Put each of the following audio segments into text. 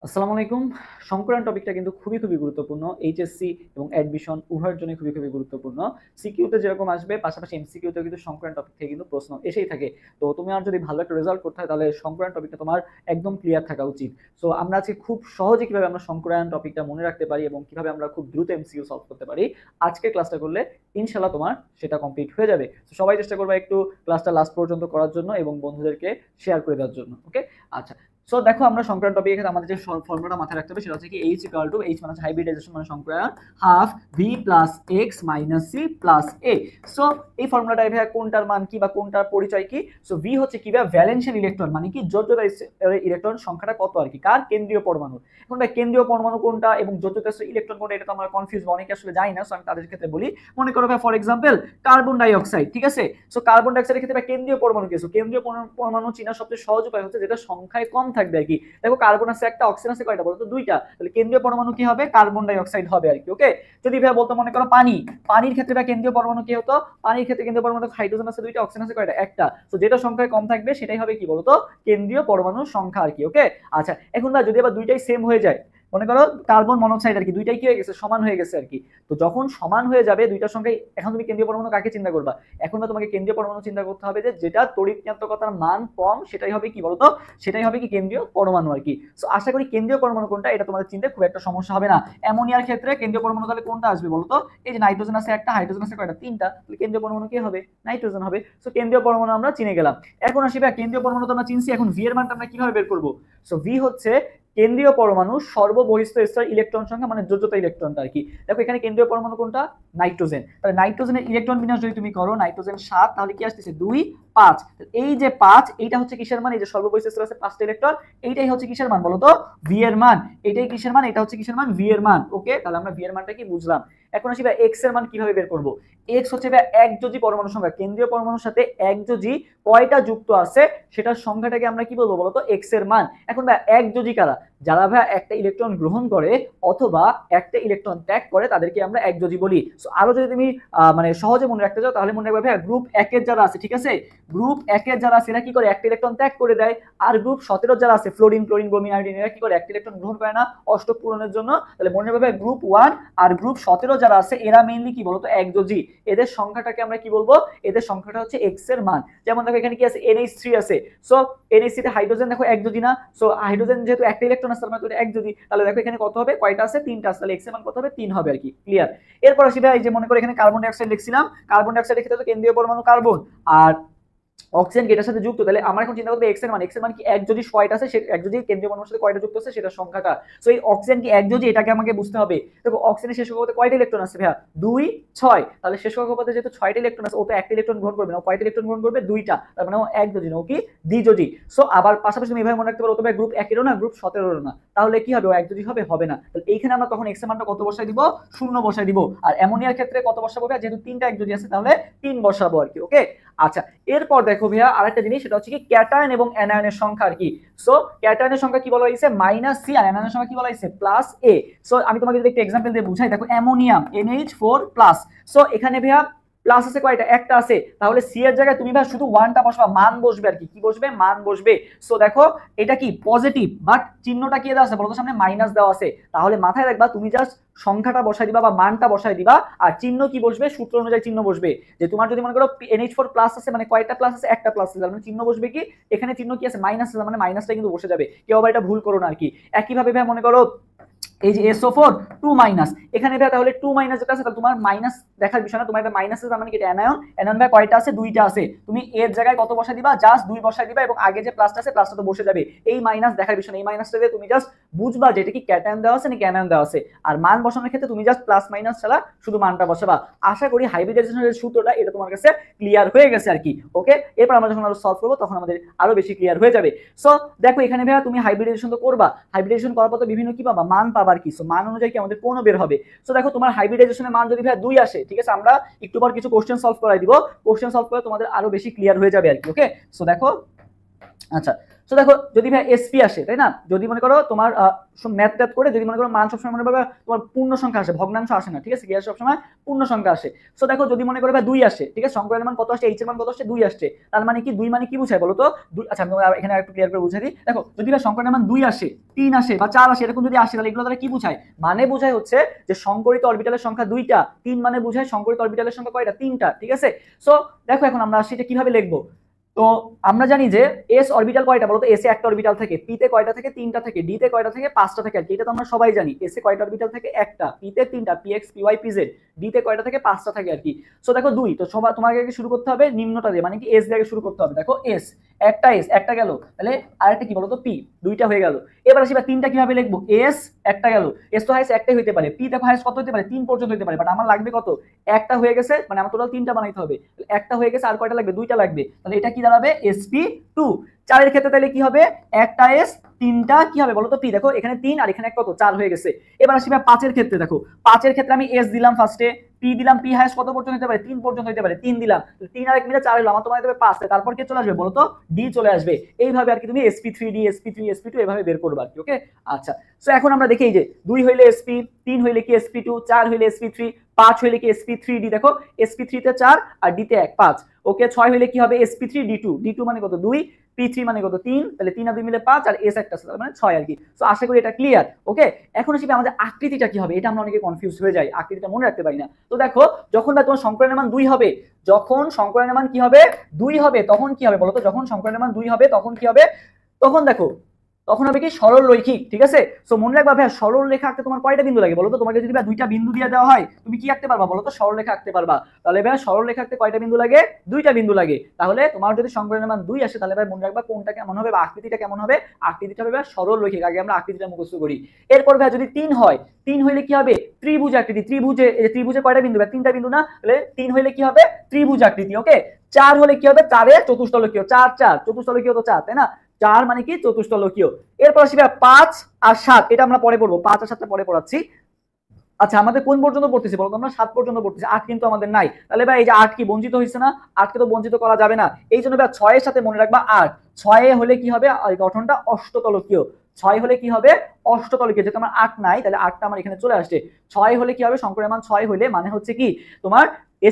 আসসালামু আলাইকুম। সংকরান টপিকটা কিন্তু খুবই গুরুত্বপূর্ণ। এইচএসসি এবং অ্যাডমিশন উভয়ের জন্যই খুবই গুরুত্বপূর্ণ। সিকিউতে যেরকম আসবে পাশাপাশি এমসিকিউতেও কিন্তু সংকরান টপিক থেকে কিন্তু প্রশ্ন এসেই থাকে। তো তুমি আর যদি ভালো একটা রেজাল্ট করতে হয় তাহলে সংকরান টপিকটা তোমার একদম ক্লিয়ার থাকা উচিত। সো আমরা আজকে খুব সহজে কিভাবে আমরা সংকরান টপিকটা মনে রাখতে পারি এবং কিভাবে আমরা খুব দ্রুত এমসিকিউ সলভ করতে পারি, আজকের ক্লাসটা করলে ইনশাআল্লাহ তোমার সেটা কমপ্লিট হয়ে যাবে। তো সবাই চেষ্টা করবা একটু ক্লাসটা লাস্ট পর্যন্ত করার জন্য এবং বন্ধুদেরকে শেয়ার করে দেওয়ার জন্য। ওকে? আচ্ছা। সো দেখো আমরা সংক্রায়ন টপিক এখানে আমাদের যে ফর্মুলাটা মাথায় রাখতে হবে সেটা হচ্ছে কি এইচ ইকুয়াল টু এইচ মানে হচ্ছে হাইব্রিডাইজেশন মানে সংক্রায়ন half V plus X minus C plus A. So এই ফর্মুলাটা এভাবে কোনটার মান কি বা কোনটার পরিচয় কি? সো ভি হচ্ছে কি বা ভ্যালেন্সিয়াল ইলেকট্রন মানে কি যোজ্যতা ইলেকট্রন সংখ্যাটা কত আর কি, কার কেন্দ্রীয় পরমাণু। এখন ভাই কেন্দ্রীয় পরমাণু কোনটা এবং যোজ্যতা ইলেকট্রন কোনটা এটা তো আমরা কনফিউজ, অনেকে আসলে জানি না। সো আমি তাদের ক্ষেত্রে বলি, মনে করো ভাই for example carbon dioxide, ঠিক আছে? সো কার্বন ডাই অক্সাইডের ক্ষেত্রে কেন্দ্রীয় পরমাণু কি? সো কেন্দ্রীয় পরমাণু চেনার সবচেয়ে সহজ উপায় হচ্ছে যেটা সংখ্যায় কম থাকবে আর কি। দেখো কার্বন আছে একটা, অক্সিজেন আছে কয়টা বলতো? দুইটা। তাহলে কেন্দ্রীয় পরমাণু কি হবে? কার্বন ডাই অক্সাইড হবে আর কি। ওকে? যদি ভাই বলতো মনে করো পানি, পানির ক্ষেত্রে ভাই কেন্দ্রীয় পরমাণু কি হতো? পানির ক্ষেত্রে কেন্দ্রীয় পরমাণু হাইড্রোজেন আছে দুইটা, অক্সিজেন আছে কয়টা? একটা। তো যেটা সংখ্যায় কম থাকবে সেটাই হবে কি বলতো? কেন্দ্রীয় পরমাণুর সংখ্যা আর কি। ওকে? আচ্ছা, এখন না যদি আবার দুইটাই সেম হয়ে যায়, মনে করো কার্বন মনোক্সাইড আর কি, দুইটাই কি হয়ে গেছে? সমান হয়ে গেছে আর কি। তো যখন সমান হয়ে যাবে দুইটার সংখ্যায়, এখন তুমি কেন্দ্রীয় পরমাণু কাকে চিন্তা করবা? এখন না তোমাকে কেন্দ্রীয় পরমাণু চিন্তা করতে হবে যে যেটা তড়িৎ-ঋণাত্মকতার মান কম, সেটাই হবে কি বলতো? সেটাই হবে কি কেন্দ্রীয় পরমাণু আর কি। সো আশা করি কেন্দ্রীয় পরমাণু কোনটা এটা তোমাদের চিন্তায় খুব একটা সমস্যা হবে না। অ্যামোনিয়ার ক্ষেত্রে কেন্দ্রীয় পরমাণু তাহলে কোনটা আসবে বলতো? এই যে নাইট্রোজেন আছে একটা, হাইড্রোজেন আছে কয়টা? তিনটা। তাহলে কেন্দ্রীয় পরমাণু কি হবে? নাইট্রোজেন হবে। সো কেন্দ্রীয় পরমাণু আমরা চিনে গেলাম। এখন আসি ভাই কেন্দ্রীয় পরমাণু তো আমরা চিনছি, এখন ভি এর মানটা আমরা কিভাবে বের করব? সো ভি হচ্ছে কেন্দ্রীয় পরমাণু সর্ববহিস্থ স্তর ইলেকট্রন সংখ্যা মানে যোজ্যতা ইলেকট্রনটা আর কি। দেখো এখানে কেন্দ্রীয় পরমাণু কোনটা? নাইট্রোজেন। তাহলে নাইট্রোজেনের ইলেকট্রন বিন্যাস যদি তুমি করো, নাইট্রোজেন ৭, তাহলে কি আসতেছে ২ ৫। এই যে ৫, এইটা হচ্ছে কিসের মান? এই যে সর্ববহিস্থ স্তরে আছে ৫টা ইলেকট্রন, এইটাই হচ্ছে কিসের মান বলো তো? ভি এর মান। এটাই কিসের মান? এটা হচ্ছে কিসের মান? ভি এর মান। ওকে? তাহলে আমরা ভি এর মানটা কি বুঝলাম। এখন আসি ভাই এক্স এর মান কিভাবে বের করব? এক্স হচ্ছে ভাই একযোজি পরমাণু সংখ্যা, কেন্দ্রীয় পরমাণুর সাথে একযোজি কয়টা যুক্ত আছে সেটার সংখ্যাটাকে আমরা কি বলবো বলতো? এক্স এর মান। এখন ভাই একযোজি কারা? যারা ভাই একটা ইলেকট্রন গ্রহণ করে অথবা একটা ইলেকট্রন ত্যাগ করে তাদেরকে আমরা একযোজি বলি। সো আরো যদি তুমি মানে সহজে মনে রাখতে চাও তাহলে মনে রাখবে ভাই গ্রুপ ১ এর যারা আছে, ঠিক আছে? গ্রুপ ১ এর যারা আছে এরা কি করে? একটা ইলেকট্রন ত্যাগ করে দেয়। আর গ্রুপ ১৭ যারা আছে ফ্লোরিন, ক্লোরিন, ব্রোমিন, আয়োডিন এরা কি করে? একটা ইলেকট্রন গ্রহণ করে না অষ্টক পূরণের জন্য। তাহলে মনে রাখবে ভাই গ্রুপ 1 আর গ্রুপ ১৭ যারা আছে এরা মেইনলি কি বলতো? একযোজি। এদের সংখ্যাটাকে আমরা কি বলবো? এদের সংখ্যাটা হচ্ছে এক্স এর মান। যেমন দেখো এখানে কি আছে? NH3 আছে। সো NH3 তে হাইড্রোজেন দেখো একযোজি না? সো হাইড্রোজেন যেহেতু একটা ইলেকট্রন আছে তার মানে এটা একযোজি। তাহলে দেখো এখানে কত হবে? কয়টা আছে? 3টা আছে। তাহলে এক্স এর মান কত হবে? 3 হবে আর কি। ক্লিয়ার? এরপর আসি ভাই এই যে মনে করে এখানে carbon die oxide লিখছিলাম, carbon die অক্সাইডের ক্ষেত্রে তো কেন্দ্রীয় পরমাণু কার্বন আর অক্সিজেন এটার সাথে যুক্ত। তাহলে আমরা এখন চিন্তা করবো এক্স এর মান। এক্স এর মান কি একযোজি কয়টা আছে? একযোজি কেন্দ্রীয় পরমাণুর সাথে কয়টা যুক্ত আছে সেটার সংখ্যাটা। সো এই অক্সিজেন কি একযোজি? এটাকে আমাকে বুঝতে হবে। দেখো অক্সিজেনের শেষ কক্ষপথে কয়টা ইলেকট্রন আছে ভাইয়া? ২ ৬। তাহলে শেষ কক্ষপথে যেহেতু ৬টা ইলেকট্রন আছে ও তো একটা ইলেকট্রন গ্রহণ করবে না, ও কয়টা ইলেকট্রন গ্রহণ করবে? ২টা। তার মানে ও একযোজি না, ও কি দ্বিযোজি। সো আবার পাশাপাশি তুমি এভাবে মনে রাখতে পারো ও তো ভাই গ্রুপ ১ এরও না, গ্রুপ ১৭ না। তাহলে কি হবে? ও একযোজি হবে? হবে না। তাহলে এইখানে আমরা তখন এক্স এর মানটা কত বসাই দিব? ০ বসাই দিব। আর অ্যামোনিয়ার ক্ষেত্রে কত বসাবো? যেহেতু ৩টা একযোজি আছে তাহলে ৩ বসাবো আর কি। ওকে? আচ্ছা, এরপর দেখো ভাইয়া আরেকটা জিনিস, সেটা হচ্ছে কি ক্যাটায়ন এবং অ্যানায়নের সংখ্যা আর কি। সো ক্যাটায়নের সংখ্যা কি বলা হয়েছে? -c, আর অ্যানায়নের সংখ্যা কি বলা হয়েছে? +a। সো আমি তোমাকে যদি একটা एग्जांपल দিয়ে বুঝাই, দেখো অ্যামোনিয়াম NH4+। সো এখানে ভাইয়া প্লাস আছে কয়টা? একটা আছে। তাহলে সি এর জায়গায় তুমি ভাই শুধু ওয়ানটা বসবা, মান বসবে আর কি। কি বসবে? মান বসবে। সো দেখো এটা কি পজিটিভ, বাট চিহ্নটা কি দেওয়া আছে বলতো? সামনে মাইনাস দেওয়া আছে। তাহলে মাথায় রাখবা তুমি জাস্ট সংখ্যাটা বসাই দিবা বা মানটা বসাই দিবা, আর চিহ্ন কি বসবে? সূত্র অনুযায়ী চিহ্ন বসবে। যে তোমার যদি মনে করো NH4+ আছে মানে কয়টা প্লাস আছে? একটা প্লাস আছে, মানে চিহ্ন বসবে কি? এখানে চিহ্ন কি আছে? মাইনাস আছে, মানে মাইনাসটা কিন্তু বসে যাবে। কেউ আবার এটা ভুল করো না আর কি। একইভাবে ভাই মনে করো এই যে SO4 2- এখানে ভাই তাহলে 2- যেটা আছে তাহলে তোমার মাইনাস দেখার বিষয় না, তোমার এটা মাইনাস আছে মানে কি? এটা অ্যানায়ন। অ্যানায়ন ভাই কয়টা আছে? 2টা আছে। তুমি এর জায়গায় কত বসাই দিবা? জাস্ট 2 বসাই দিবা এবং আগে যে প্লাসটা আছে প্লাসটা তো বসে যাবে। এই মাইনাস দেখার বিষয় না, এই মাইনাসটা দিয়ে তুমি জাস্ট বুঝবা যে এটা কি ক্যাটায়ন দেওয়া আছে নাকি অ্যানায়ন দেওয়া আছে। আর মান বসানোর ক্ষেত্রে তুমি জাস্ট প্লাস মাইনাস ছাড়া শুধু মানটা বসাবা। আশা করি হাইব্রিডাইজেশনের সূত্রটা এটা তোমার কাছে ক্লিয়ার হয়ে গেছে আর কি। ওকে? এরপর আমরা যখন আরো সলভ করব তখন আমাদের আরো বেশি ক্লিয়ার হয়ে যাবে। সো দেখো এখানে ভাইয়া তুমি হাইব্রিডাইজেশন তো করবা, হাইব্রিডাইজেশন করার পর তো বিভিন্ন কি পাবা? মান পাবার কি? সো মান অনুযায়ী কি আমাদের কোন বের হবে। সো দেখো তোমার হাইব্রিডাইজেশনের মান যদি ভাই 2 আসে, ঠিক আছে, আমরা একটু পর কিছু কোশ্চেন সলভ করাই দিব, কোশ্চেন সলভ করে তোমাদের আরো বেশি ক্লিয়ার হয়ে যাবে আর কি। ওকে? সো দেখো, আচ্ছা সো দেখো যদি ভাই এসপি আসে, তাই না, যদি মনে করো তোমার ম্যাথ করে যদি মনে করো মান সবসময় মনে করবে তোমার পূর্ণ সংখ্যা আসে, ভগ্নাংশ আসে না, ঠিক আছে, কি আসে সবসময় পূর্ণ সংখ্যা আসে। সো দেখো যদি মনে করো ভাই 2 আসে, ঠিক আছে, সংকলনের মান কত আসছে, এইচ এর মান কত আসছে, 2 আসছে, তার মানে কি 2 মানে কি বোঝায় বলো তো? আচ্ছা আমি এখানে একটু ক্লিয়ার করে বুঝাই দিই। দেখো যদি ভাই সংকলনের মান 2 আসে, 3 আসে বা 4 আসে, এরকম যদি আসে, তাহলে এগুলো দ্বারা কি বোঝায়? মানে বোঝায় হচ্ছে যে সংকরিত অরবিটালের সংখ্যা 2টা, 3 মানে বোঝায় সংকরিত অরবিটালের সংখ্যা কয়টা? 3টা, ঠিক আছে। সো দেখো এখন আমরা সেটা কিভাবে লিখবো। তো আমরা জানি যে এস অরবিটাল কয়টা বলতো, এস এ একটা অরবিটাল থাকে, পি তে কয়টা থাকে? 3টা থাকে, ডি তে কয়টা থাকে? 5টা থাকে আর কি। এটা তো আমরা সবাই জানি। এস এ কয়টা অরবিটাল থাকে? একটা, পি তে 3টা, p x p y p z, d তে কয়টা থাকে? 5টা থাকে আর কি। সো দেখো 2, তো তোমাকে আগে শুরু করতে হবে নিম্নটা দিয়ে, মানে কি এস দিয়ে আগে শুরু করতে হবে। দেখো এস একটা গেল, তাহলে আরেকটা কি বলতো? পি, 2টা হয়ে গেল। এবার আসি 3টা কিভাবে লিখবো? এস একটা গেল, এস তো হাইস্ট একটাই হইতে পারে, পি দেখো হাইস্ট কত হতে পারে? 3 পর্যন্ত হতে পারে, বাট আমার লাগবে কত? একটা হয়ে গেছে, মানে আমার টোটাল 3টা বানাইতে হবে, একটা হয়ে গেছে, আর কয়টা লাগবে? 2টা লাগবে, তাহলে এটা কি দাঁড়াবে? এসপি 2। 4 এর ক্ষেত্রে তাহলে কি হবে? একটা এস, 3টা কি হবে বলতো? পি। দেখো এখানে 3 আর এখানে কত? 4 হয়ে গেছে। এবার আসি 5 এর ক্ষেত্রে। দেখো 5 এর ক্ষেত্রে আমি এস দিলাম ফার্স্টে, পি দিলাম, পি হাইস্ট কত পর্যন্ত হতে পারে? 3 পর্যন্ত হতে পারে, 3 দিলাম, 3 আর 1 মিলে 4 হলো, আমার তোমার দেবে 5, তারপর কি চলে আসবে বলতো? ডি চলে আসবে। এইভাবে আর কি তুমি sp3d sp3 sp2 এভাবে বের করবে আর কি। ওকে, আচ্ছা। সো এখন আমরা দেখি যে 2 হইলে sp, 3 হইলে কি sp2, 4 হইলে sp3, 5 হইলে কি sp3d। দেখো sp3 তে 4 আর d তে 1, 5। ওকে, 6 হইলে কি হবে? sp3 d2, d2 মানে কত? 2, p3 মানে কত? 3, তাহলে 3 আর 2 মিলে 5, আর s একটা আছে, মানে 6 আর কি। সো আশা করি এটা ক্লিয়ার। ওকে, এখন আসলে আমাদের আকৃতিটা কি হবে, এটা আমরা অনেকে কনফিউজ হয়ে যাই, আকৃতিটা মনে রাখতে পারি না। তো দেখো যখন তোমার সংকলনের মান 2 হবে, যখন সংকলনের মান কি হবে? 2 হবে, তখন কি হবে বলতো? যখন সংকলনের মান 2 হবে তখন কি হবে? তখন দেখো তখন হবে কি? সরল রৈখিক, ঠিক আছে। সো মনে রাখবা ভাই, সরল রেখা আঁকতে তোমার কয়টা বিন্দু লাগে বলো তো? তোমাকে যদি ভাই 2টা বিন্দু দিয়ে দেওয়া হয়, তুমি কি আঁকতে পারবা বলো তো? সরল রেখা আঁকতে পারবা। তাহলে ভাই সরল রেখা আঁকতে কয়টা বিন্দু লাগে? 2টা বিন্দু লাগে। তাহলে তোমার যদি সংকলনের মান 2 আসে, তাহলে ভাই মনে রাখবা কোনটা কেমন হবে বা আকৃতিটা কেমন হবে? আকৃতিটা হবে ভাই সরল রৈখিক। আগে আমরা আকৃতিটা মুখস্থ করি। এরপর ভাই যদি 3 হয়, 3 হইলে কি হবে? ত্রিভুজ আকৃতি। ত্রিভুজে, এই যে ত্রিভুজে কয়টা বিন্দু? ভাই 3টা বিন্দু না? তাহলে 3 হইলে কি হবে? ত্রিভুজ আকৃতি। ওকে, 4 হলে কি হবে? 4 এর চতুষ্ফলকীয়। 4 4 চতুষ্ফলকীয় তো 4, তাই না? 4 মানে কি? চতুষ্ফলকীয়। এরপর আসি 5 আর 7, এটা আমরা পরে পড়বো, 5 আর 7 পরে পড়াচ্ছি। আচ্ছা আমাদের কোন পর্যন্ত পড়তেছি বলতো? আমরা 7 পর্যন্ত পড়তেছি, 8 কিন্তু আমাদের নাই। তাহলে ভাই এই যে 8 কি বঞ্চিত হইছে না? 8 কে তো বঞ্চিত করা যাবে না। এই জন্য ভাই 6 এর সাথে মনে রাখবা 8। 6 হলে কি হবে? এই গঠনটা অষ্টতলকীয়। 6 হলে কি হবে? অষ্টতলকীয়। যেহেতু আমার 8 নাই, তাহলে 8টা আমার এখানে চলে আসছে। 6 হলে কি হবে? সংকরের মান 6 হলে মানে হচ্ছে কি তোমার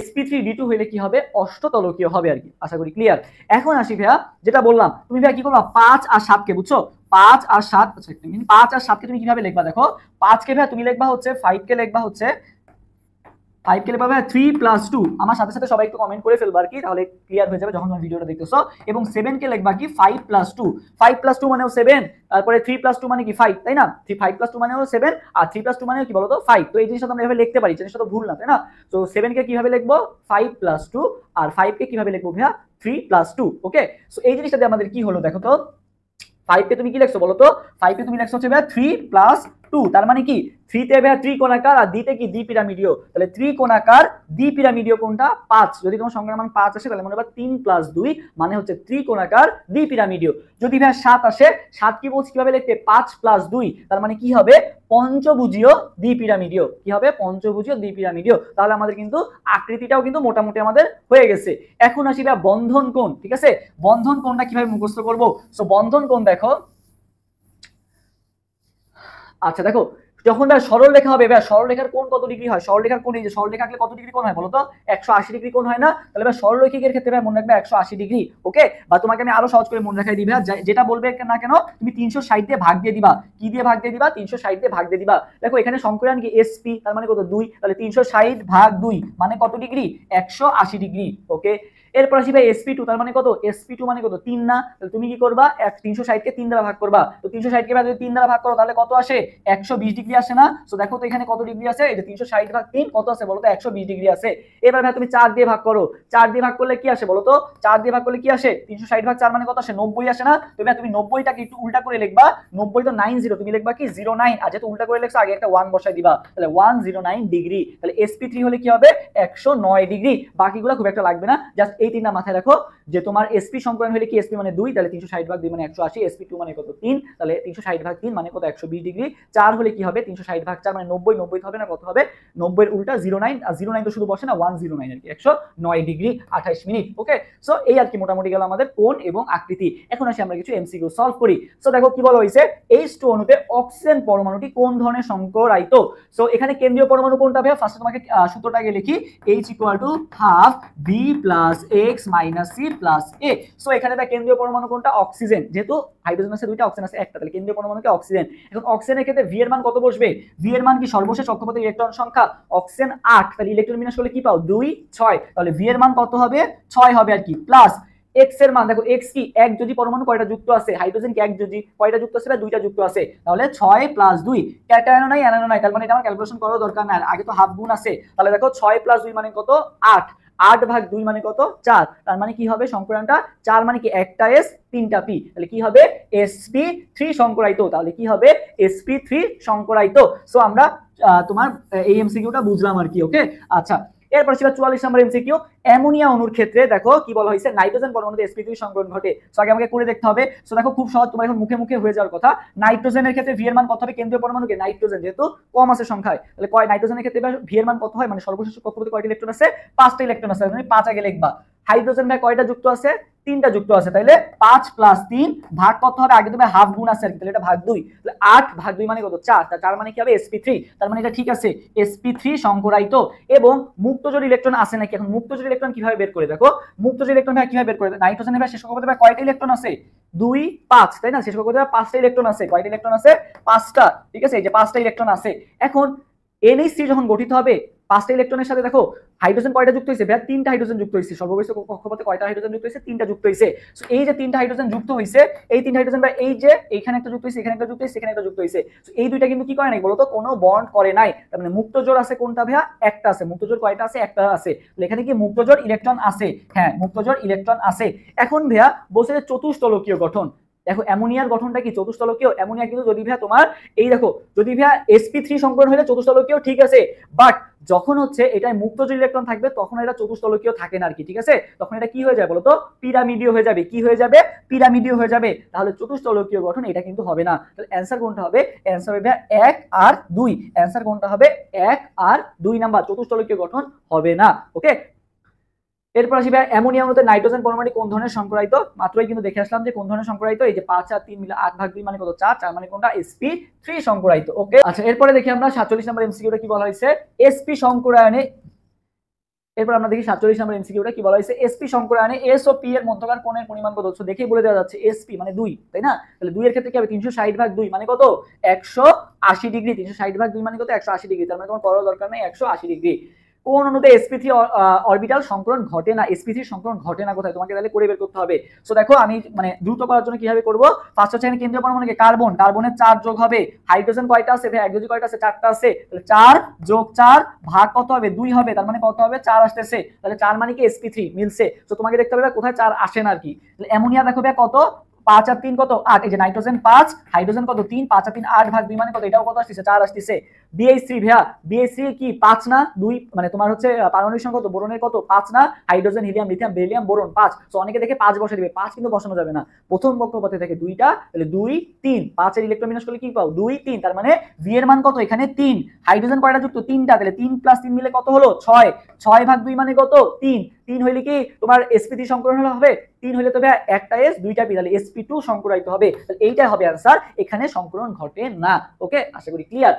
sp3d2 হইলে কি হবে? অষ্টতলকীয় হবে আর কি। আশা করি ক্লিয়ার। এখন আসি ভাইয়া, যেটা বললাম, তুমি ভাইয়া কি করবা? 5 আর 7 কে, বুঝছো? 5 আর 7, আচ্ছা 5 আর 7 কে তুমি কিভাবে লিখবা? দেখো 5 কে ভাইয়া তুমি লিখবা হচ্ছে 5 কে লিখবা হচ্ছে 5 কে লিখবা 3+2। আমার সাথে সাথে সবাই একটু কমেন্ট করে ফেলবা আর কি, তাহলে ক্লিয়ার হয়ে যাবে যখন তুমি ভিডিওটা দেখতেছো। এবং 7 কে লিখবা কি 5+2। 5+2 মানেও 7, তারপরে 3+2 মানে কি 5, তাই না? 5+2 মানেও 7, আর 3+2 মানেও কি বলতো? 5। তো এই জিনিসটা আমরা এভাবে লিখতে পারি, জিনিসটা তো ভুল না, তাই না? তো 7 কে কিভাবে লিখবো? 5+2, আর 5 কে কিভাবে লিখবো ভাইয়া? 3+2। ওকে, সো এই জিনিসটা দিয়ে আমাদের কি হলো দেখো তো। 5 কে তুমি কি লিখছো বলো তো? 5 কে তুমি লিখছো হচ্ছে ভাইয়া 3+2, তার মানে কি 3 তে ভাইয়া ত্রিকোণাকার, আর 2 তে কি দ্বিপিরামিডীয়। তাহলে ত্রিকোণাকার দ্বিপিরামিডীয় কোনটা? 5। যদি তোমার সংখ্যার মান 5 আসে, তাহলে মনে রাখবা 3+2 মানে হচ্ছে ত্রিকোণাকার দ্বিপিরামিডীয়। যদি ভাইয়া 7 আসে, 7 কি বলছি কিভাবে লিখতে? 5+2, তার মানে কি হবে? পঞ্চভুজীয় দ্বিপিরামিডীয়। কি হবে? পঞ্চভুজীয় দ্বিপিরামিডীয়। তাহলে আমাদের কিন্তু আকৃতিটাও কিন্তু মোটামুটি আমাদের হয়ে গেছে। এখন আসি ভাইয়া বন্ধন কোণ, ঠিক আছে? বন্ধন কোণটা কিভাবে মুখস্থ করব? সো বন্ধন কোণ দেখো, আচ্ছা দেখো যখন ভাই সরল রেখা হবে, ভাই সরল রেখার কোণ কত ডিগ্রি হয়? সরল রেখার কোণ, এই যে সরল রেখা আঁকলে কত ডিগ্রি কোণ হয় বলো তো? 180 ডিগ্রি কোণ হয় না? তাহলে ভাই সরলরৈখিকের ক্ষেত্রে ভাই মনে রাখবে 180 ডিগ্রি। ওকে, বা তোমাকে আমি আরো সহজ করে মনে রাখাই দিই ভাই, যেটা বলবে না কেন তুমি 360 দিয়ে ভাগ দিয়ে দিবা। কি দিয়ে ভাগ দিয়ে দিবা? 360 দিয়ে ভাগ দিয়ে দিবা। দেখো এখানে সংকলন কি এসপি, তার মানে কত? 2, তাহলে 360 ভাগ 2 মানে কত ডিগ্রি? 180 ডিগ্রি। ওকে, এরপর আসি ভাই sp2, তার মানে কত? sp2 মানে কত? 3 না? তাহলে তুমি কি করবা? 360 কে 3 দ্বারা ভাগ করবা। তো 360 কে যদি 3 দ্বারা ভাগ করো, তাহলে কত আসে? 120 ডিগ্রি আসে না? সো দেখো তো এখানে কত ডিগ্রি আছে? এই যে 360 ভাগ 3 কত আছে বলো তো? 120 ডিগ্রি আছে। এবার ভাই তুমি 4 দিয়ে ভাগ করো। 4 দিয়ে ভাগ করলে কি আসে বলো তো? 4 দিয়ে ভাগ করলে কি আসে? 360 ভাগ 4 মানে কত আসে? 90 আসে না? তো ভাই তুমি 90টাকে একটু উল্টা করে লিখবা। 90 তো 90, তুমি লিখবা কি 09, আর যেহেতু উল্টা করে লিখছো আগে একটা 1 বসাই দিবা। তাহলে 109 ডিগ্রি। তাহলে sp3 হলে কি হবে? 109 ডিগ্রি। বাকিগুলো খুব একটা লাগবে না, জাস্ট এই তিনটা মাথায় রাখো যে তোমার sp সংকরায়ন হলে কি sp মানে 2 তাহলে 360 ভাগ 2 মানে 180, sp2 মানে কত 3 তাহলে 360 ভাগ 3 মানে কত 120 ডিগ্রি, 4 হলে কি হবে 360 ভাগ 4 মানে 90, 90 হবে না কত হবে 90 এর উল্টা 09, আর 09 তো শুধু বসে না 109 আর কি 109 ডিগ্রি 28 মিনিট। ওকে, সো এই আর কি মোটামুটি গেল আমাদের কোণ এবং আকৃতি। এখন আসি আমরা কিছু এমসিকিউ সলভ করি। সো দেখো কি বলা হয়েছে, H2 অণুতে অক্সিজেন পরমাণুটি কোন ধরনের সংকরায়িত। সো এখানে কেন্দ্রীয় পরমাণু কোনটা ভাই, ফার্স্টে তোমাকে সূত্রটা আগে লিখি, H = half B + X - C + A। So এখানে ভাই কেন্দ্রীয় পরমাণু কোনটা, অক্সিজেন, যেহেতু হাইড্রোজেন আছে দুইটা, অক্সিজেন আছে একটা, তাহলে কেন্দ্রীয় পরমাণু কি অক্সিজেন। এখন অক্সিজেনের ক্ষেত্রে ভি এর মান কত বসবে, ভি এর মান কি সর্বশেষ কক্ষপথে ইলেকট্রন সংখ্যা, অক্সিজেন 8, তাহলে ইলেকট্রন বিন্যাস করলে কি পাও 2 6, তাহলে ভি এর মান কত হবে 6 হবে আর কি, প্লাস এক্স এর মান দেখো, এক্স কি এক যোজি পরমাণু কয়টা যুক্ত আছে, হাইড্রোজেন কি এক যোজি, কয়টা যুক্ত আছে, দুইটা যুক্ত আছে, তাহলে 6 + 2, ক্যাটায়ন নাই অ্যানায়ন নাই, তার মানে এটা আমার ক্যালকুলেশন করার দরকার নাই, আগে তো হাফ গুণ আছে, তাহলে দেখো 6 + 2 মানে কত 8, 8 ভাগ 2 মানে কত 4, তার মানে কি হবে সংকরায়নটা 4 মানে কি একটা এস তিনটা পি, তাহলে কি হবে sp3 সংকরায়িত, তাহলে কি হবে sp3 সংকরায়িত। সো আমরা তোমার এই এমসিকিউটা বুঝলাম আর কি। ওকে, আচ্ছা এরপর ছিল 44 নম্বর এমসিকিউ, অ্যামোনিয়া অণুর ক্ষেত্রে দেখো কি বলা হয়েছে, নাইট্রোজেন পরমাণুতে sp3 সংকরণ ঘটে। সো আগে আমাকে করে দেখতে হবে। সো দেখো খুব সহজ, তোমার এখন মুখে মুখে হয়ে যাওয়ার কথা। নাইট্রোজেনের ক্ষেত্রে ভি এর মান কত হবে, কেন্দ্রীয় পরমাণুকে নাইট্রোজেন যেহেতু কম আছে সংখ্যায়, তাহলে কয় নাইট্রোজেনের ক্ষেত্রে ভি এর মান কত হয়, মানে সর্বশেষ কক্ষপথে কয়টা ইলেকট্রন আছে, 5টা ইলেকট্রন আছে, মানে 5 আগে লিখবা। হাইড্রোজেন ভাই কয়টা যুক্ত আছে, 3টা যুক্ত আছে, তাহলে 5 + 3 ভাগ কত হবে, আগে তুমি হাফ গুণ আছে, তাহলে এটা ভাগ 2, তাহলে 8 ভাগ 2 মানে কত 4, তার 4 মানে কি হবে sp3, তার মানে এটা ঠিক আছে sp3 সংকরায়িত। এবং মুক্তজোড় ইলেকট্রন আছে নাকি, এখন মুক্তজোড় ইলেকট্রন কিভাবে বের করে, দেখো মুক্তজোড় ইলেকট্রন ভাই কিভাবে বের করে, নাইট্রোজেনের ভাই শেষ কক্ষপথে ভাই কয়টা ইলেকট্রন আছে 2 5, তাই না, শেষ কক্ষপথে 5টা ইলেকট্রন আছে, কয়টা ইলেকট্রন আছে 5টা, ঠিক আছে, এই যে 5টা ইলেকট্রন আছে। এখন NH3 যখন গঠিত হবে 5টা ইলেকট্রনের সাথে দেখো হাইড্রোজেন কয়টা যুক্ত হয়েছে, ভাই 3টা হাইড্রোজেন যুক্ত হয়েছে, সর্বশেষ কক্ষপথে কয়টা হাইড্রোজেন যুক্ত হয়েছে, 3টা যুক্ত হয়েছে। সো এই যে 3টা হাইড্রোজেন যুক্ত হয়েছে, এই 3টা হাইড্রোজেন ভাই এই যে এইখানে একটা যুক্ত হয়েছে, এখানে একটা যুক্ত হয়েছে, এখানে একটা যুক্ত হয়েছে, সো এই দুইটা কিন্তু কি করে নাই বলতো, কোনো বন্ড করে নাই, তার মানে মুক্তজোড় আছে কোনটা ভাইয়া, একটা আছে, মুক্তজোড় কয়টা আছে, একটা আছে, তাহলে এখানে কি মুক্তজোড় ইলেকট্রন আছে, হ্যাঁ মুক্তজোড় ইলেকট্রন আছে। এখন ভাইয়া বলছে যে চতুস্তলকীয় গঠন, দেখো অ্যামোনিয়ার গঠনটা কি চতুস্তলকীয়, অ্যামোনিয়া কিন্তু যদি ভাইয়া তোমার এই দেখো যদি ভাইয়া sp3 সংকরণ হলে চতুস্তলকীয়, ঠিক আছে, বাট যখন হচ্ছে এটাই মুক্তজোড় ইলেকট্রন থাকবে তখন এটা চতুস্তলকীয় থাকে না আর কি, ঠিক আছে, তখন এটা কি হয়ে যায় বলতো, পিরামিডীয় হয়ে যাবে, কি হয়ে যাবে, পিরামিডীয় হয়ে যাবে, তাহলে চতুস্তলকীয় গঠন এটা কিন্তু হবে না। তাহলে অ্যানসার কোনটা হবে, অ্যানসার হবে 1 আর 2, অ্যানসার কোনটা হবে 1 আর 2 নাম্বার, চতুস্তলকীয় গঠন হবে না। ওকে, এরপর আসি ভাই অ্যামোনিয়া অণুতে নাইট্রোজেন পরমাণু কোন ধরনের সংকরায়িত, মাত্রই কিন্তু দেখে আসলাম যে কোন ধরনের সংকরায়িত, এই যে 5 আর 3 মিলে 8 ভাগ 2 মানে কত 4, 4 মানে কোনটা sp3 সংকরায়িত। ওকে, আচ্ছা এরপরে দেখি আমরা 47 নম্বর এমসিকিউটা কি বলা হয়েছে, sp সংকরায়নে, এরপর আমরা দেখি 47 নম্বর এমসিকিউটা কি বলা হয়েছে, sp সংকরায়নে s ও p এর মধ্যকার কোণের পরিমাণ কত, তো দেখেই বলে দেওয়া যাচ্ছে sp মানে 2, তাই না, তাহলে 2 এর ক্ষেত্রে কি হবে 360 ভাগ 2 মানে কত 180 ডিগ্রি, 360 ভাগ 2 মানে কত 180 ডিগ্রি, তার মানে তোমার করার দরকার নেই 180 ডিগ্রি। কোন অণুতে sp3 অরবিটাল সংকরণ ঘটে না, sp3 সংকরণ ঘটে না কোথায়, তোমাকে তাহলে করে বের করতে হবে। সো দেখো আমি মানে দ্রুত করার জন্য কিভাবে করব, ফার্স্ট হচ্ছে কেন্দ্রীয় পরমাণুকে কার্বন, কার্বনের 4 যোগ হবে, হাইড্রোজেন কয়টা আছে ভাই, হাইড্রোজেন কয়টা আছে 4টা আছে, তাহলে 4 যোগ 4 ভাগ কত হবে 2 হবে, তার মানে কত হবে 4 আসতেছে, তাহলে 4 মানে কি sp3 মিলছে। সো তোমাকে দেখতে হবে কোথায় 4 আসে না আর কি। তাহলে অ্যামোনিয়া দেখো ভাই কত 5 আর 3 কত 8, এই যে নাইট্রোজেন 5 হাইড্রোজেন কত 3, 5 আর 3 8 ভাগ 2 মানে কত, এটাও কত আসছে 4 আসছে। BH3 ভাইয়া BH3 কি 5 না 2, মানে তোমার হচ্ছে পারমাণবিক সংখ্যা কত, বোরনের কত 5 না, hydrogen helium lithium beryllium boron 5। So অনেকে দেখে 5 বসে দিবে, 5 কিন্তু বসানো যাবে না, প্রথম কক্ষপথে থেকে 2টা, তাহলে 2 3, 5 এর ইলেকট্রন বিন্যাস করলে কি পাও 2 3, তার মানে V এর মান কত এখানে 3, হাইড্রোজেন কয়টা যুক্ত 3টা, তাহলে 3 + 3 মিলে কত হলো 6, 6 ভাগ 2 মানে কত 3, 3 হইলে কি তোমার sp3 সংকরণ হলে হবে, 3 হইলে তবে একটা s দুইটা p, তাহলে sp2 সংকরায়িত হবে, তাহলে এইটাই হবে आंसर, এখানে সংকরণ ঘটে না। ওকে, আশা করি ক্লিয়ার।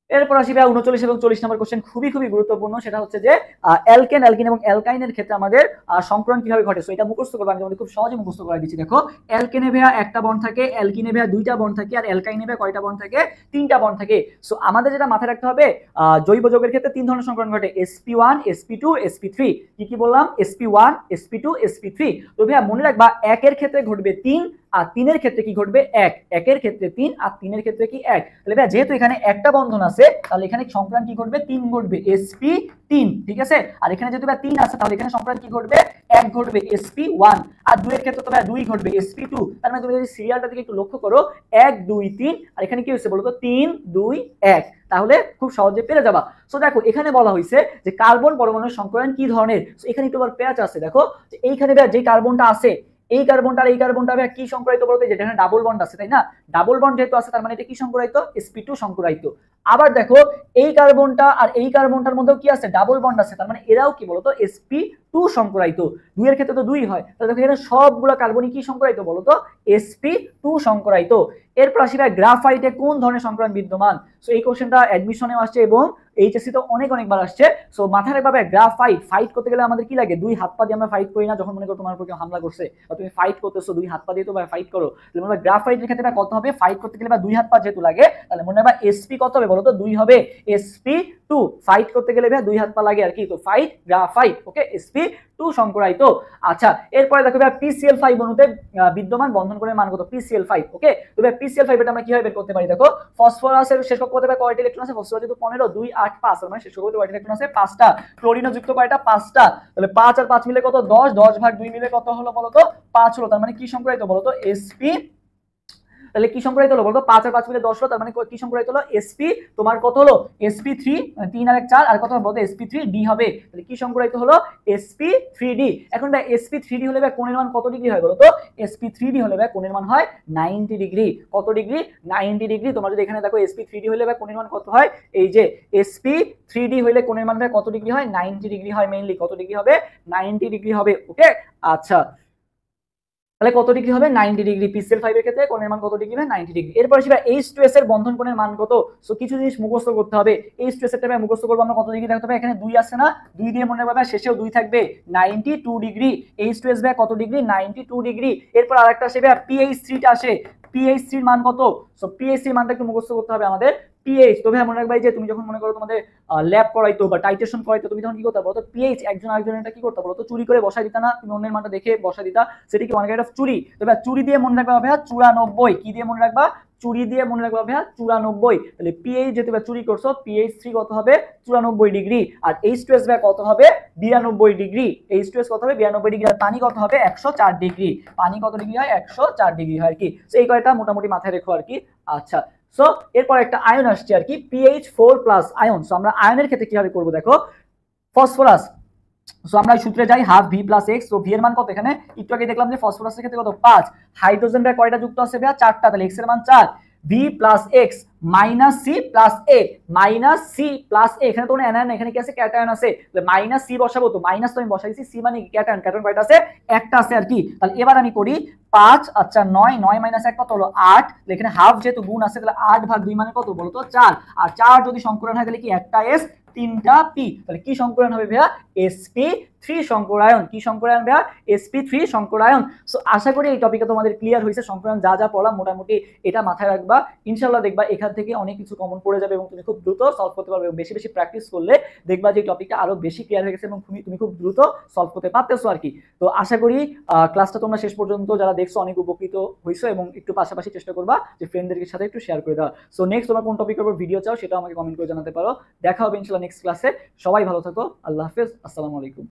এরপর আসি ভাই 39 এবং 40 নম্বর কোশ্চেন, খুবই খুবই গুরুত্বপূর্ণ, সেটা হচ্ছে যে অ্যালকেন অ্যালকিন এবং অ্যালকাইনের ক্ষেত্রে আমাদের সংকরণ কিভাবে ঘটে। সো এটা মুখস্থ করব, আমি তোমাদের খুব সহজে মুখস্থ করে দিচ্ছি। দেখো অ্যালকেনে ভাইয়া একটা বন্ড থাকে, অ্যালকিনে ভাইয়া দুইটা বন্ড থাকে, আর অ্যালকাইনে ভাইয়া কয়টা বন্ড থাকে 3টা বন্ড থাকে। সো আমাদের যেটা মাথায় রাখতে হবে, জৈব যৌগের ক্ষেত্রে 3 ধরনের সংকরণ ঘটে, sp1 sp2 sp3। কি কি বললাম, sp1 sp2 sp3। তো ভাইয়া মনে রাখবা একের ক্ষেত্রে ঘটবে 3 আর 3 এর ক্ষেত্রে কি ঘটবে 1, 1 এর ক্ষেত্রে 3 আর 3 এর ক্ষেত্রে কি 1। তাহলে ভাই যেহেতু এখানে একটা বন্ধন আছে তাহলে এখানে সংক্রান্ত কি ঘটবে 3 ঘটবে sp3, ঠিক আছে। আর এখানে যেহেতু ভাই 3 আছে তাহলে এখানে সংক্রান্ত কি ঘটবে 1 ঘটবে sp1। আর 2 এর ক্ষেত্রে তো ভাই 2 ঘটবে sp2। তার মানে তুমি যদি সিরিয়ালটা দিকে একটু লক্ষ্য করো 1 2 3 আর এখানে কি হচ্ছে বলো তো 3 2 1, তাহলে খুব সহজে পেরে যাবা। সো দেখো এখানে বলা হয়েছে যে কার্বন পরমাণুর সংকরণ কি ধরনের। সো এখানে একটু আবার প্যাচ আছে, দেখো যে এইখানে যে কার্বনটা আছে এই কার্বনটা আর এই কার্বনটা কি সংকরায়িত বলতে, যেটা এখানে ডাবল বন্ড আছে তাই না, ডাবল বন্ড যেহেতু আছে তার মানে এটা কি সংকরায়িত sp2 সংকরায়িত। আবার দেখো এই কার্বনটা আর এই কার্বনটার মধ্যেও কি আছে ডাবল বন্ড আছে তার মানে এরাও কি বলতো sp2 সংকরায়িত। 2 এর ক্ষেত্রে তো 2 হয়, তাহলে দেখো এখানে সবগুলো কার্বনই কি সংকরায়িত বলতো sp2 সংকরায়িত। এরপর আসি ভাই গ্রাফাইটে কোন ধরনের সংকরণ বিদ্যমান। সো এই কোশ্চেনটা অ্যাডমিশনেও আসছে এবং এইচএসসি তো অনেকবার আসছে। সো মাথায় রাখবা গ্রাফাইট ফাইট করতে গেলে আমাদের কি লাগে, 2 হাত পা দিয়ে আমরা ফাইট করি না, যখন মনে করো তোমার উপর কেউ হামলা করছে বা তুমি ফাইট করতেছো 2 হাত পা দিয়ে তো ফাইট করো, তাহলে মনে হয় গ্রাফাইটের ক্ষেত্রে কত হবে, ফাইট করতে গেলে বা 2 হাত পা যেহেতু লাগে তাহলে মনে হয় এসপি কত হবে বলো তো 2 হবে sp2। ফাইট করতে গেলে ভাই 2 হাত পা লাগে আর কি, তো ফাইট গ্রাফাইট ওকে sp2 সংকরায়িত। আচ্ছা এরপরে দেখো ভাই PCl5 অণুতে বিদ্যমান বন্ধন কোণের মান কত, PCl5 ওকে। তো ভাই PCl5 এটা আমরা কিভাবে বের করতে পারি, দেখো ফসফরাসের শেষ কক্ষ কত কয়টা ইলেকট্রন আছে, ফসফরাস যেহেতু 15 2 8 5 মানে শেষ কক্ষে কয়টা ইলেকট্রন আছে 5টা, ক্লোরিনও যুক্ত কয়টা 5টা, তাহলে 5 আর 5 মিলে কত 10, 10 ভাগ 2 মিলে কত হলো বলতো 5 হলো, তার মানে কি সংকরায়িত বলতো sp। তাহলে কি সংকরায়িত হলো বলতো 5 আর 5 মিলে 10 হলো, তার মানে কি সংকরায়িত হলো sp তোমার কত হলো sp3, 3 আর 1 4 আর কত হবে বলতো sp3d হবে, তাহলে কি সংকরায়িত হলো sp3d। এখন ভাই sp3d হলে ভাই কোণের মান কত ডিগ্রি হয় বলতো, sp3d হলে ভাই কোণের মান হয় 90 ডিগ্রি। কত ডিগ্রি 90 ডিগ্রি। তোমরা যদি এখানে দেখো sp3d হলে ভাই কোণের মান কত হয়, এই যে sp3d হলে কোণের মান ভাই কত ডিগ্রি হয় 90 ডিগ্রি হয়, মেইনলি কত ডিগ্রি হবে 90 ডিগ্রি হবে ওকে। আচ্ছা তাহলে কত ডিগ্রি হবে 90 ডিগ্রি, PCl5 এর ক্ষেত্রে কোণের মান কত ডিগ্রি হবে 90 ডিগ্রি। এরপর আসবে H2S এর বন্ধন কোণের মান কত। সো কিছু জিনিস মুখস্থ করতে হবে। H2S এর টাইমে মুখস্থ করব আমরা কত ডিগ্রি থাকতে হবে, এখানে 2 আছে না, 2 দিয়ে মনে রাখবে শেষেও 2 থাকবে 92 ডিগ্রি। H2S ভাই কত ডিগ্রি 92 ডিগ্রি। এরপর আরেকটা আসবে pH3 টা আসে, pH3 এর মান কত। সো pH3 এর মানটা একটু মুখস্থ করতে হবে আমাদের। pH তো ভাই মনে রাখবে যে তুমি যখন মনে করো তোমাদের ল্যাব করাইতো বা টাইট্রেশন করাইতো তুমি তখন কি করতে বলো তো pH একজন আরেকজনের এটা কি করতে বলো তো চুরি করে বসাই দিতা না, তুমি অন্যের মানটা দেখে বসাই দিতা, সেটা কি অনেক একটা চুরি। তবে চুরি দিয়ে মনে রাখবা ভাইয়া 94, কি দিয়ে মনে রাখবা চুরি দিয়ে মনে রাখবা ভাইয়া 94। তাহলে pH যেহেতু চুরি করছো pH3 কত হবে 94 ডিগ্রি, আর H2S ভাই কত হবে 92 ডিগ্রি। H2S কত হবে 92 ডিগ্রি, আর পানি কত হবে 104 ডিগ্রি। পানি কত ডিগ্রি হয় 104 ডিগ্রি হয় আর কি। সো এই কয়টা মোটামুটি মাথায় রেখো আর কি। আচ্ছা সো এরপর একটা আয়ন আসছে আর কি pH4+ আয়ন। সো আমরা আয়নের ক্ষেত্রে কিভাবে করব দেখো, ফসফরাস সো আমরা সূত্রে যাই half V plus x. So V এর মান কত, এখানে একটু আগে দেখলাম যে ফসফরাসের ক্ষেত্রে কত 5, হাইড্রোজেন ভাই কয়টা যুক্ত আছে ভাই 4টা, তাহলে এক্স এর মান 4, V plus X minus C plus A, minus C plus A, এখানে তো অ্যানায়ন এখানে কি আছে ক্যাটায়ন আছে, তাহলে মাইনাস সি বসাবো, তো মাইনাস তো আমি বসাইছি, সি মানে ক্যাটায়ন, ক্যাটায়ন কয়টা আছে একটা আছে আর কি। তাহলে এবার আমি করি 5 আচ্ছা 9, 9 মাইনাস 1 কত হলো 8, এখানে হাফ যেহেতু গুণ আছে তাহলে 8 ভাগ 2 মানে কত বলতো 4, আর 4 যদি সংকরণ হয় তাহলে কি একটা এস 3টা পি, তাহলে কি সংকরণ হবে ভাইয়া sp3 সংকরায়ন। কি সংকরায়ন ভাইয়া sp3 সংকরায়ন। সো আশা করি এই টপিকে তোমাদের ক্লিয়ার হয়েছে, সংকরায়ন যা যা পড়া মোটামুটি এটা মাথায় রাখবা, ইনশাআল্লাহ দেখবা এখান থেকে অনেক কিছু কমন পড়ে যাবে এবং তুমি খুব দ্রুত সলভ করতে পারবে। বেশি বেশি প্র্যাকটিস করলে দেখবা যে টপিকটা আরো বেশি ক্লিয়ার হয়ে গেছে এবং তুমি খুব দ্রুত সলভ করতে পারতেছো আর কি। তো আশা করি ক্লাসটা তোমরা শেষ পর্যন্ত যারা দেখছো অনেক উপকৃত হইছো এবং একটু পাশাপাশি চেষ্টা করবা যে ফ্রেন্ডদের সাথে একটু শেয়ার করে দাও। সো নেক্সট তোমরা কোন টপিকের উপর ভিডিও চাও সেটা আমাকে কমেন্ট করে জানাতে পারো। দেখা হবে ইনশাআল্লাহ নেক্সট ক্লাসে। সবাই ভালো থাকো, আল্লাহ হাফেজ, আসসালামু আলাইকুম।